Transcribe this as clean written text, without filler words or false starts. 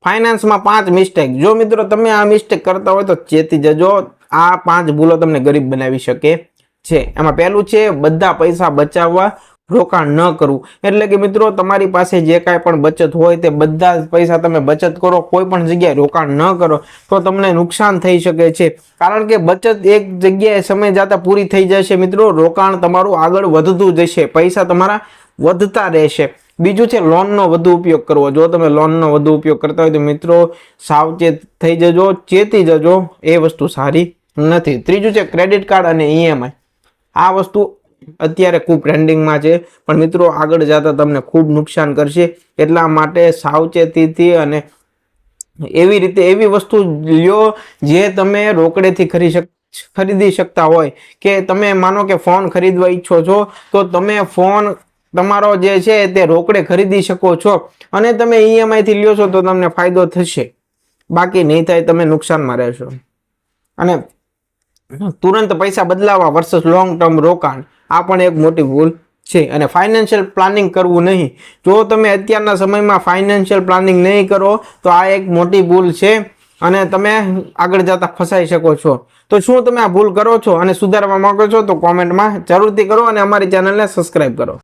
ફાઇનાન્સમાં 5 mistake. જો મિત્રો તમે આ મિસ્ટેક કરતા હોય તો ચેતી જજો, આ 5 ભૂલો તમને ગરીબ બનાવી શકે છે। એમાં પહેલું છે બધા પૈસા બચાવવા, રોકાણ ન કરવું। એટલે કે મિત્રો તમારી પાસે જે કાંઈ પણ બચત હોય તે બધા પૈસા તમે બચત કરો, કોઈ પણ જગ્યાએ રોકાણ ન કરો તો તમને નુકસાન થઈ શકે છે। કારણ કે બચત એક જગ્યાએ સમય જતા પૂરી થઈ જશે મિત્રો, રોકાણ તમારું આગળ વધતું જશે, પૈસા તમારા વધતા રહેશે। બીજું છે લોનનો વધુ ઉપયોગ કરવો। જો તમે લોનનો વધુ ઉપયોગ કરતા હોય તો મિત્રો સાવચેત થઈ જજો, ચેતી જજો, એ વસ્તુ સારી નથી। ત્રીજું છે ક્રેડિટ કાર્ડ અને ઈએમઆઈ। આ વસ્તુ અત્યારે ખૂબ ટ્રેન્ડિંગમાં છે પણ મિત્રો આગળ જતા તમને ખૂબ નુકસાન કરશે। એટલા માટે સાવચેતીથી અને એવી રીતે એવી વસ્તુ લ્યો જે તમે રોકડેથી ખરીદી શકતા હોય। કે તમે માનો કે ફોન ખરીદવા ઈચ્છો છો તો તમે ફોન તમારો જે છે તે રોકડે ખરીદી શકો છો અને તમે ઈએમઆઈ થી લ્યો છો તો તમને ફાયદો થશે, બાકી નહીં થાય, તમે નુકસાનમાં રહેશો। અને તુરંત પૈસા બદલાવા વર્સસ લોંગ ટર્મ રોકાણ, આ પણ એક મોટી ભૂલ છે। અને ફાઇનાન્શિયલ પ્લાનિંગ કરવું નહીં। જો તમે અત્યારના સમયમાં ફાઇનાન્શિયલ પ્લાનિંગ નહીં કરો તો આ એક મોટી ભૂલ છે અને તમે આગળ જતા ફસાઈ શકો છો। તો શું તમે આ ભૂલ કરો છો અને સુધારવા માંગો છો તો કોમેન્ટમાં જરૂરથી કરો અને અમારી ચેનલને સબસ્ક્રાઇબ કરો।